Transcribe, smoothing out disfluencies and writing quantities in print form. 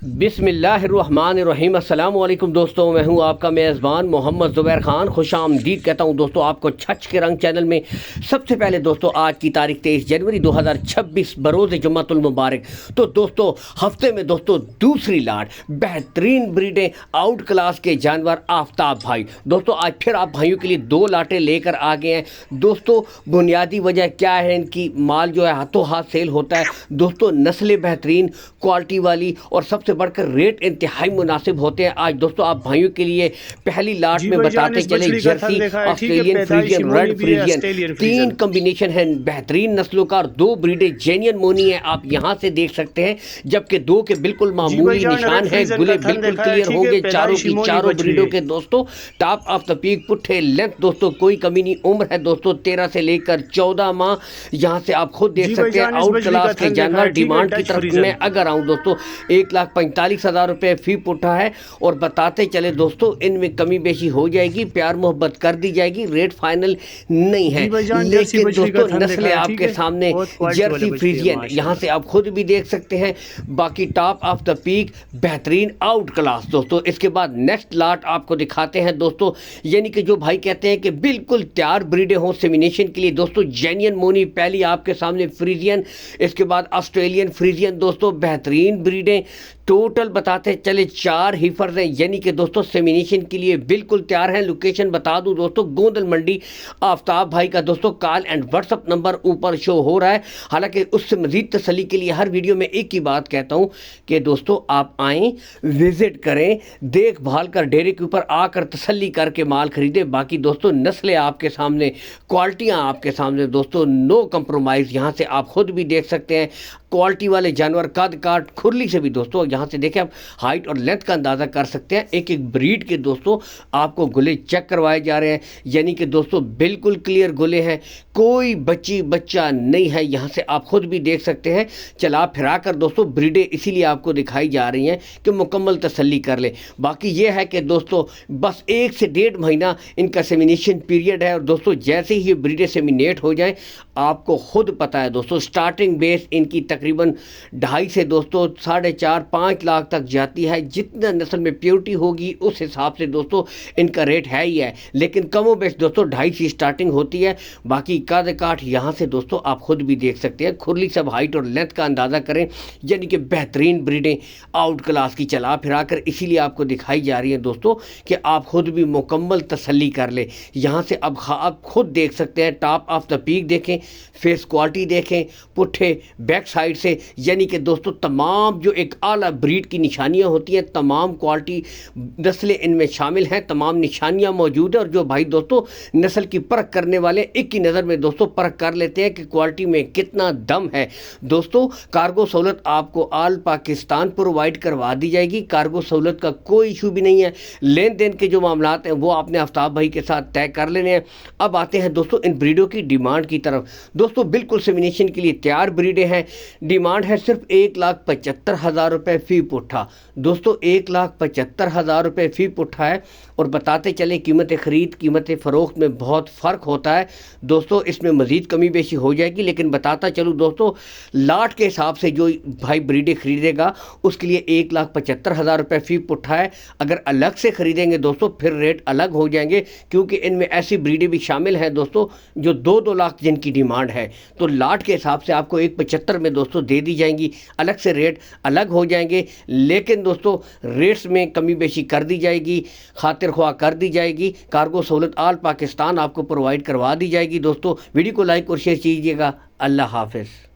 बिस्मिल्लाहिर्रहमानिर्रहीम। अस्सलाम वालेकुम दोस्तों, मैं हूं आपका मेज़बान मोहम्मद ज़ुबैर ख़ान। खुश आमदीद कहता हूं दोस्तों आपको छछ के रंग चैनल में। सबसे पहले दोस्तों आज की तारीख 23 जनवरी 2026 बरोज़ जुम्मतुल मुबारक। तो दोस्तों हफ्ते में दोस्तों दूसरी लाट बेहतरीन ब्रीडें आउट क्लास के जानवर आफ्ताब भाई। दोस्तों आज फिर आप भाइयों के लिए दो लाटें लेकर आ गए हैं। दोस्तों बुनियादी वजह क्या है, इनकी माल जो है हाथों हाथ सेल होता है। दोस्तों नस्लें बेहतरीन क्वालिटी वाली और सबसे बढ़कर रेट इंतहाई मुनासिब होते हैं। आज दोस्तों आप भाइयों के लिए पहली लाट में बताते चले Jersey, Australian Friesian, red Friesian, तीन कॉम्बिनेशन है बेहतरीन नस्लों का और दो ब्रीडें जेन्युइन मोनी है, आप यहां से देख सकते हैं। जबकि दो के बिल्कुल मामूली निशान है, गुले बिल्कुल क्लियर होंगे चारों की चारों ब्रीडों के। दोस्तों टॉप ऑफ द पीक पुट्ठे लेंथ दोस्तों कोई कमी नहीं। उम्र है दोस्तों 13 से लेकर 14 माह। यहां से आप खुद देख सकते हैं आउट क्लास के जानवर। डिमांड की तरफ मैं अगर आऊं दोस्तों 1,45,000 रुपये फी पुट्ठा है और बताते चले दोस्तों इनमें कमी बेशी हो जाएगी, प्यार मोहब्बत कर दी जाएगी, रेट फाइनल नहीं है। लेकिन दोस्तों नस्लें आपके सामने जर्सी फ्रीजियन यहाँ से आप खुद भी देख सकते हैं। बाकी टॉप ऑफ द पीक बेहतरीन आउट क्लास। दोस्तों इसके बाद नेक्स्ट लाट आपको दिखाते हैं दोस्तों, यानी कि जो भाई कहते हैं कि बिल्कुल तैयार ब्रीडें हों सेमिनेशन के लिए। दोस्तों जेन्युइन मोनी पहली आपके सामने फ्रीजियन, इसके बाद ऑस्ट्रेलियन फ्रीजियन। दोस्तों बेहतरीन ब्रीडें टोटल बताते चले 4 हीफर्स हैं, यानी कि दोस्तों सेमिनेशन के लिए बिल्कुल तैयार हैं। लोकेशन बता दूं दोस्तों गोंदल मंडी आफ्ताब भाई का दोस्तों कॉल एंड व्हाट्सअप नंबर ऊपर शो हो रहा है। हालांकि उससे मजीद तसल्ली के लिए हर वीडियो में एक ही बात कहता हूं कि दोस्तों आप आएँ, विजिट करें, देखभाल कर डेरे के ऊपर आकर तसल्ली करके माल खरीदें। बाकी दोस्तों नस्लें आपके सामने, क्वालिटियाँ आपके सामने दोस्तों, नो कंप्रोमाइज़। यहाँ से आप खुद भी देख सकते हैं क्वालिटी वाले जानवर, कद काट खुरली से भी दोस्तों यहाँ से देखें आप हाइट और लेंथ का अंदाज़ा कर सकते हैं। एक एक ब्रीड के दोस्तों आपको गुले चेक करवाए जा रहे हैं, यानी कि दोस्तों बिल्कुल क्लियर गुले हैं, कोई बच्चा नहीं है। यहाँ से आप खुद भी देख सकते हैं। चला फिरा कर दोस्तों ब्रीडें इसीलिए आपको दिखाई जा रही हैं कि मुकम्मल तसल्ली कर ले। बाकी ये है कि दोस्तों बस 1 से 1.5 महीना इनका सेमिनेशन पीरियड है और दोस्तों जैसे ही ये ब्रीडें सेमिनेट हो जाएँ आपको खुद पता है दोस्तों स्टार्टिंग बेस इनकी तकरीबन 2.5 से दोस्तों 4.5-5 लाख तक जाती है। जितना नस्ल में प्योरिटी होगी उस हिसाब से दोस्तों इनका रेट है ही है, लेकिन कमो बेश दोस्तों 2.5 से स्टार्टिंग होती है। बाकी कद काठ यहाँ से दोस्तों आप खुद भी देख सकते हैं। खुरली सब हाइट और लेंथ का अंदाज़ा करें, यानी कि बेहतरीन ब्रीडें आउट क्लास की चला फिरा कर इसीलिए आपको दिखाई जा रही है दोस्तों कि आप खुद भी मुकम्मल तसल्ली कर ले। यहाँ से अब आप खुद देख सकते हैं। टॉप ऑफ द पीक देखें, फेस क्वालिटी देखें, पुट्ठे बैक साइड से, यानी कि दोस्तों तमाम जो एक आला ब्रीड की निशानियां होती हैं, तमाम क्वालिटी नस्लें इनमें शामिल हैं, तमाम निशानियां मौजूद हैं। और जो भाई दोस्तों नस्ल की परख करने वाले एक ही नज़र में दोस्तों परख कर लेते हैं कि क्वालिटी में कितना दम है। दोस्तों कार्गो सहूलत आपको ऑल पाकिस्तान प्रोवाइड करवा दी जाएगी, कार्गो सहूलत का कोई इशू भी नहीं है। लेन देन के जो मामलात हैं वो आपने आफ्ताब भाई के साथ तय कर लेने हैं। अब आते हैं दोस्तों इन ब्रीडों की डिमांड की तरफ। दोस्तों बिल्कुल सेमिनेशन के लिए तैयार ब्रीडें हैं। डिमांड है सिर्फ 1,75,000 रुपये फ़ी पुट्ठा। दोस्तों 1,75,000 रुपये फ़ी पुट्ठा है और बताते चले कीमत ख़रीद कीमत फ़रोख्त में बहुत फ़र्क होता है दोस्तों। इसमें मज़ीद कमी बेशी हो जाएगी, लेकिन बताता चलूँ दोस्तों लाट के हिसाब से जो भाई ब्रीडें ख़रीदेगा उसके लिए 1,75,000 रुपये फ़ी पुट्ठा है। अगर अलग से ख़रीदेंगे दोस्तों फिर रेट अलग हो जाएंगे, क्योंकि इनमें ऐसी ब्रीडें भी शामिल हैं दोस्तों जो 2-2 लाख जिनकी डिमांड है। तो लाट के हिसाब से आपको 1,75 में दोस्तों दे दी जाएंगी, अलग से रेट अलग हो जाएंगे। लेकिन दोस्तों रेट्स में कमी बेशी कर दी जाएगी, खातिर ख्वाह कर दी जाएगी। कार्गो सहूलत ऑल पाकिस्तान आपको प्रोवाइड करवा दी जाएगी। दोस्तों वीडियो को लाइक और शेयर कीजिएगा। अल्लाह हाफिज़।